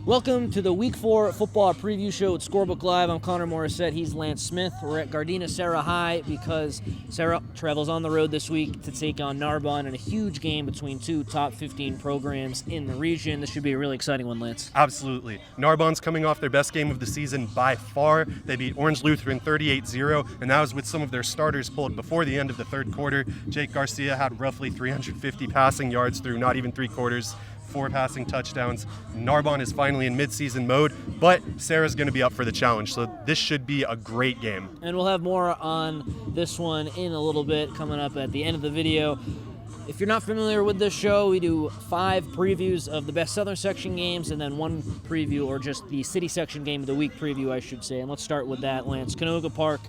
Welcome to the Week 4 football preview show at Scorebook Live. I'm Connor Morrissette. He's Lance Smith. We're at Gardena Serra High because Serra travels on the road this week to take on Narbonne in a huge game between two top 15 programs in the region. This should be a really exciting one, Lance. Absolutely. Narbonne's coming off their best game of the season by far. They beat Orange Lutheran 38-0, and that was with some of their starters pulled before the end of the third quarter. Jake Garcia had roughly 350 passing yards through not even three quarters. 4 passing touchdowns. Narbonne is finally in midseason mode, but Serra's going to be up for the challenge, so this should be a great game. And we'll have more on this one in a little bit coming up at the end of the video. If you're not familiar with this show, we do 5 previews of the best Southern Section games and then 1 preview, or just the City Section game of the week preview, I should say. And let's start with that, Lance. Canoga Park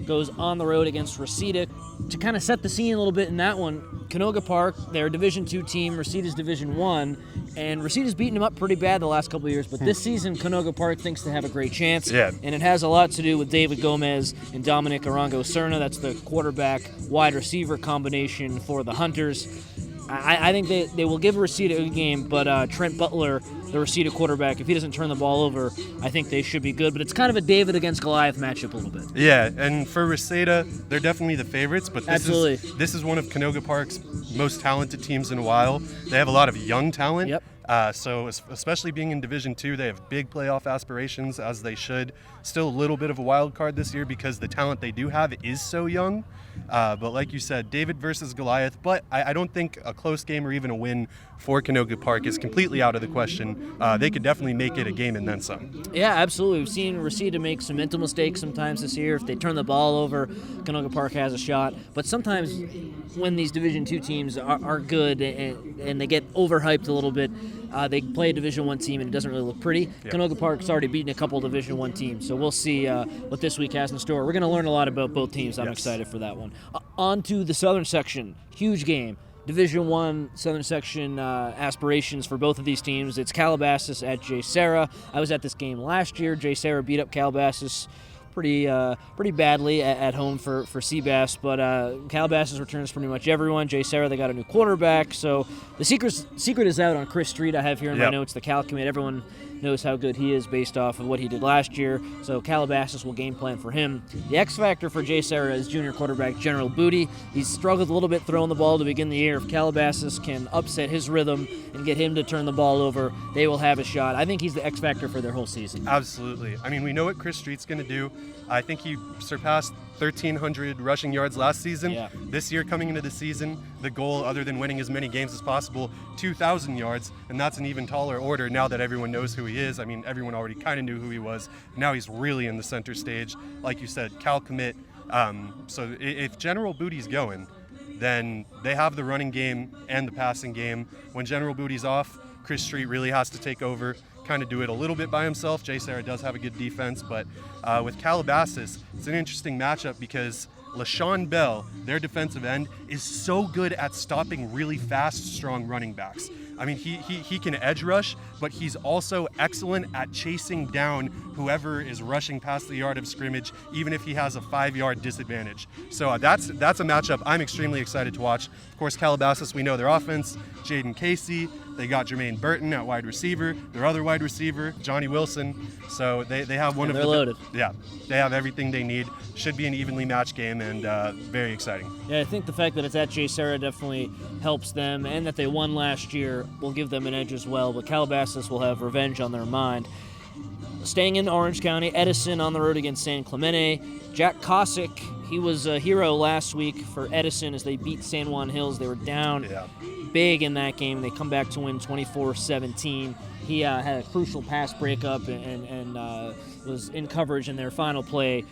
goes on the road against Reseda. To kind of set the scene a little bit in that one, Canoga Park, they're a Division II team, Reseda's Division I, and Reseda's beaten them up pretty bad the last couple of years, but this season Canoga Park thinks they have a great chance, and it has a lot to do with David Gomez and Dominic Arango-Serna. That's the quarterback wide receiver combination for the Hunters. I think they will give Reseda a game, but Trent Butler, the Reseda quarterback, if he doesn't turn the ball over, I think they should be good. But it's kind of a David against Goliath matchup a little bit. Yeah, and for Reseda, they're definitely the favorites, but this is one of Canoga Park's most talented teams in a while. They have a lot of young talent. Yep. So especially being in Division II, they have big playoff aspirations, as they should. Still a little bit of a wild card this year because the talent they do have is so young. But like you said, David versus Goliath. But I don't think a close game or even a win for Canoga Park is completely out of the question. They could definitely make it a game and then some. Yeah, absolutely. We've seen Reseda make some mental mistakes sometimes this year. If they turn the ball over, Canoga Park has a shot. But sometimes when these Division II teams are good and they get overhyped a little bit, they play a Division I team and it doesn't really look pretty. Yeah. Canoga Park's already beaten a couple of Division I teams, so we'll see what this week has in store. We're going to learn a lot about both teams. I'm excited for that one. On to the Southern Section. Huge game. Division I Southern Section aspirations for both of these teams. It's Calabasas at J. Serra. I was at this game last year. J. Serra beat up Calabasas pretty badly at home for Seabass, but Calabasas returns pretty much everyone. J. Serra, they got a new quarterback, so the secret is out on Chris Street. I have here in my notes the Cal commit. Everyone knows how good he is based off of what he did last year, so Calabasas will game plan for him. The X factor for J. Serra is junior quarterback General Booty. He's struggled a little bit throwing the ball to begin the year. If Calabasas can upset his rhythm and get him to turn the ball over, they will have a shot. I think he's the X factor for their whole season. Absolutely. I mean, we know what Chris Street's going to do. I think he surpassed 1,300 rushing yards last season. Yeah. This year, coming into the season, the goal, other than winning as many games as possible, 2,000 yards, and that's an even taller order now that everyone knows who he is. I mean, everyone already kind of knew who he was. Now he's really in the center stage. Like you said, Cal commit. So if General Booty's going, then they have the running game and the passing game. When General Booty's off, Chris Street really has to take over, kind of do it a little bit by himself. J. Serra does have a good defense, but with Calabasas, it's an interesting matchup because LaShawn Bell, their defensive end, is so good at stopping really fast, strong running backs. I mean, he can edge rush, but he's also excellent at chasing down whoever is rushing past the yard of scrimmage, even if he has a 5-yard disadvantage. So that's a matchup I'm extremely excited to watch. Of course, Calabasas, we know their offense, Jaden Casey. They got Jermaine Burton at wide receiver. Their other wide receiver, Johnny Wilson. So they have one of the... loaded. Yeah, they have everything they need. Should be an evenly matched game and very exciting. Yeah, I think the fact that it's at J. Serra definitely helps them, and that they won last year will give them an edge as well. But Calabasas will have revenge on their mind. Staying in Orange County, Edison on the road against San Clemente. Jack Cossack, he was a hero last week for Edison as they beat San Juan Hills. They were down big in that game. They come back to win 24-17. He had a crucial pass breakup and was in coverage in their final play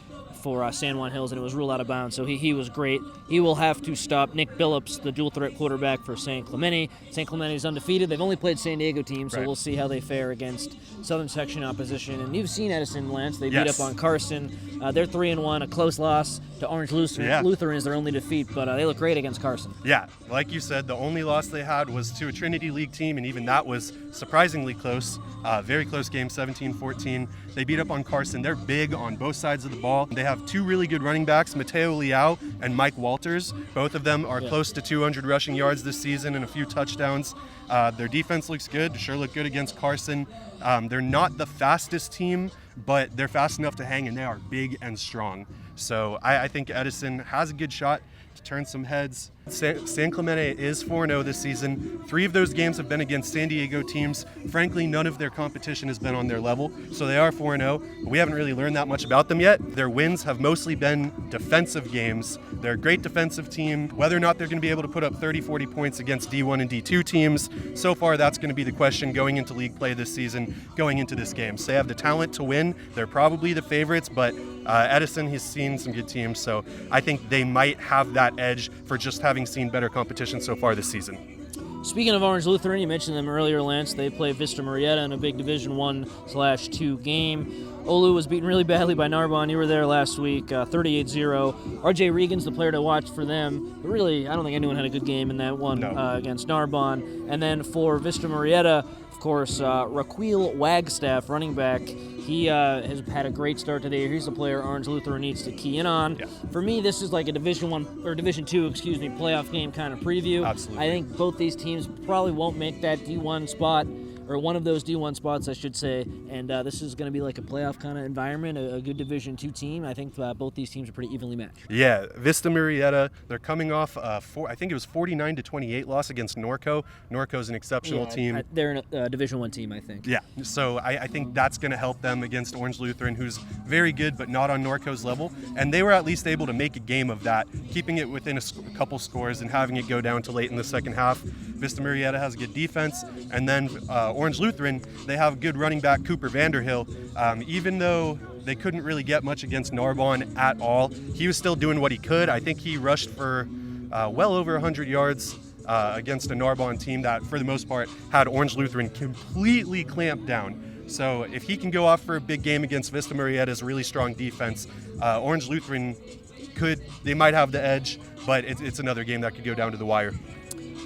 for San Juan Hills, and it was ruled out of bounds, so he was great. He will have to stop Nick Billups, the dual-threat quarterback for San Clemente. San Clemente is undefeated. They've only played San Diego teams, so we'll see how they fare against Southern Section opposition. And you've seen Edison, Lance. They beat up on Carson. They're 3-1, a close loss to Orange Lutheran. Lutheran is their only defeat, but they look great against Carson. Yeah, like you said, the only loss they had was to a Trinity League team, and even that was surprisingly close, very close game, 17-14. They beat up on Carson. They're big on both sides of the ball. They have two really good running backs, Mateo Leao and Mike Walters. Both of them are close to 200 rushing yards this season and a few touchdowns. Their defense looks good, sure looked good against Carson. They're not the fastest team, but they're fast enough to hang, and they are big and strong. So I think Edison has a good shot to turn some heads. San Clemente is 4-0 this season. 3 of those games have been against San Diego teams. Frankly, none of their competition has been on their level, so they are 4-0. But we haven't really learned that much about them yet. Their wins have mostly been defensive games. They're a great defensive team. Whether or not they're going to be able to put up 30, 40 points against D1 and D2 teams, so far that's going to be the question going into league play this season, going into this game. So they have the talent to win. They're probably the favorites, but Edison has seen some good teams, so I think they might have that edge for just having seen better competition so far this season. Speaking of Orange Lutheran, you mentioned them earlier, Lance. They play Vista Marietta in a big Division 1/2 game. Olu was beaten really badly by Narbonne. You were there last week, 38-0. RJ Regan's the player to watch for them. But really, I don't think anyone had a good game in that one against Narbonne. And then for Vista Marietta, of course, Raquel Wagstaff, running back, he has had a great start to the year. He's the player Orange Lutheran needs to key in on. Yeah. For me, this is like a Division 2 playoff game kind of preview. Absolutely. I think both these teams probably won't make that D1 spot, or one of those D1 spots, I should say, and this is going to be like a playoff kind of environment, a good Division 2 team. I think both these teams are pretty evenly matched. Yeah, Vista Marietta, they're coming off I think it was 49-28 loss against Norco. Norco's an exceptional team. They're a Division 1 team, I think. Yeah, so I think that's going to help them against Orange Lutheran, who's very good but not on Norco's level. And they were at least able to make a game of that, keeping it within a couple scores and having it go down to late in the second half. Vista Marietta has a good defense, and then Orange Lutheran, they have a good running back, Cooper Vanderhill. Even though they couldn't really get much against Narbonne at all, he was still doing what he could. I think he rushed for well over 100 yards against a Narbonne team that, for the most part, had Orange Lutheran completely clamped down. So if he can go off for a big game against Vista Marietta's really strong defense, Orange Lutheran they might have the edge, but it's another game that could go down to the wire.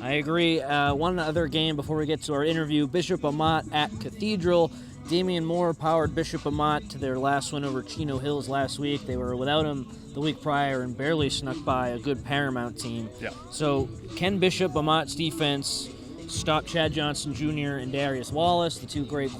I agree. One other game before we get to our interview, Bishop Amat at Cathedral. Damian Moore powered Bishop Amat to their last win over Chino Hills last week. They were without him the week prior and barely snuck by a good Paramount team. Yeah. So can Bishop Amat's defense stop Chad Johnson Jr. and Darius Wallace, the two great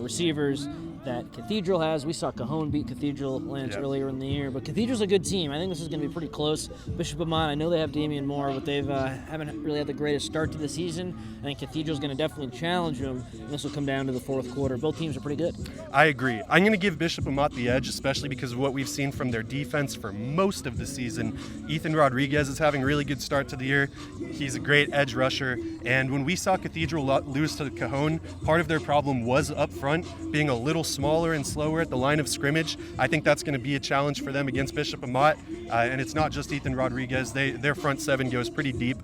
receivers that Cathedral has? We saw Cajon beat Cathedral, Lance, earlier in the year, but Cathedral's a good team. I think this is going to be pretty close. Bishop Amat, I know they have Damian Moore, but they haven't really had the greatest start to the season. I think Cathedral's going to definitely challenge them, and this will come down to the fourth quarter. Both teams are pretty good. I agree. I'm going to give Bishop Amat the edge, especially because of what we've seen from their defense for most of the season. Ethan Rodriguez is having a really good start to the year. He's a great edge rusher, and when we saw Cathedral lose to Cajon, part of their problem was up front, being a little smaller and slower at the line of scrimmage. I think that's going to be a challenge for them against Bishop Amat, and it's not just Ethan Rodriguez. Their front seven goes pretty deep.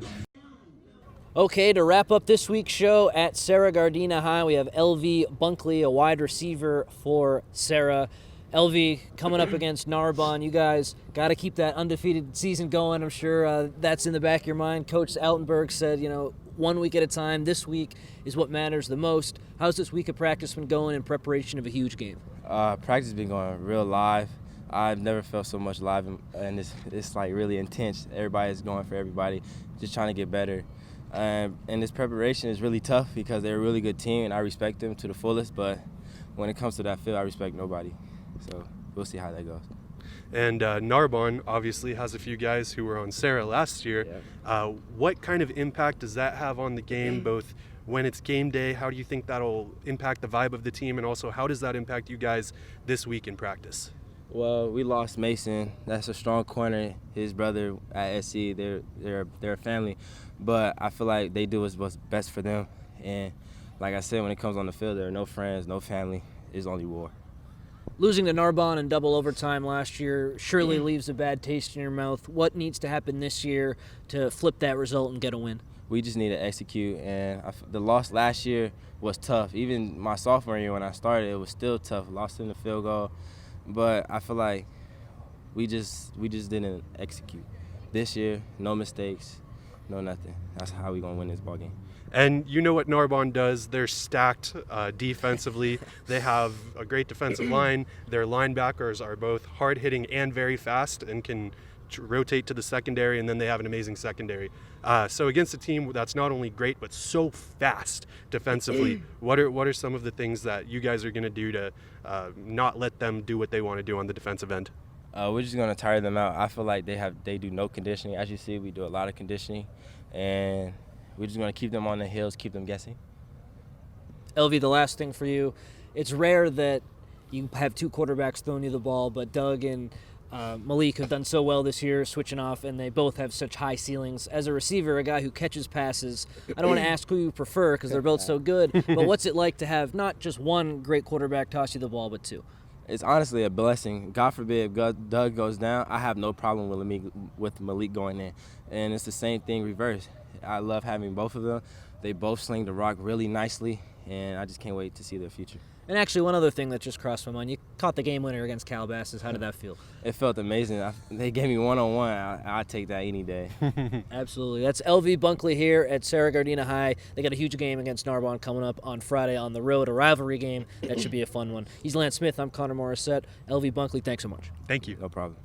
Okay, to wrap up this week's show at Serra Gardena High, we have LV Bunkley, a wide receiver for Serra. LV coming up against Narbonne. You guys got to keep that undefeated season going. I'm sure that's in the back of your mind. Coach Altenberg said, 1 week at a time. This week is what matters the most. How's this week of practice been going in preparation of a huge game? Practice has been going real live. I've never felt so much live, and it's like really intense. Everybody's going for everybody, just trying to get better. And this preparation is really tough because they're a really good team, and I respect them to the fullest. But when it comes to that field, I respect nobody. So we'll see how that goes. And Narbonne obviously has a few guys who were on Serra last year. Yeah. What kind of impact does that have on the game, both when it's game day? How do you think that'll impact the vibe of the team? And also, how does that impact you guys this week in practice? Well, we lost Mason. That's a strong corner. His brother at SC, they're a family. But I feel like they do what's best for them. And like I said, when it comes on the field, there are no friends, no family. It's only war. Losing to Narbonne in double overtime last year surely leaves a bad taste in your mouth. What needs to happen this year to flip that result and get a win? We just need to execute, and the loss last year was tough. Even my sophomore year when I started, it was still tough. Lost in the field goal, but I feel like we just didn't execute. This year, no mistakes, no nothing. That's how we gonna win this ball game. And you know what Narbonne does. They're stacked defensively. They have a great defensive line. Their linebackers are both hard-hitting and very fast and can rotate to the secondary, and then they have an amazing secondary. So against a team that's not only great but so fast defensively, what are some of the things that you guys are going to do to not let them do what they want to do on the defensive end? We're just going to tire them out. I feel like they do no conditioning. As you see, we do a lot of conditioning, and we're just going to keep them on the heels, keep them guessing. LV, the last thing for you, it's rare that you have two quarterbacks throwing you the ball, but Doug and Malik have done so well this year, switching off, and they both have such high ceilings. As a receiver, a guy who catches passes, I don't want to ask who you prefer because they're both so good, but what's it like to have not just one great quarterback toss you the ball, but two? It's honestly a blessing. God forbid if Doug goes down, I have no problem with Malik going in. And it's the same thing reverse. I love having both of them. They both sling the rock really nicely, and I just can't wait to see their future. And actually, one other thing that just crossed my mind, you caught the game winner against Calabasas. How did that feel? It felt amazing. They gave me one-on-one. I'd take that any day. Absolutely. That's LV Bunkley here at Serra Cavalier High. They got a huge game against Narbonne coming up on Friday on the road, a rivalry game. That should be a fun one. He's Lance Smith. I'm Connor Morrissette. LV Bunkley, thanks so much. Thank you. No problem.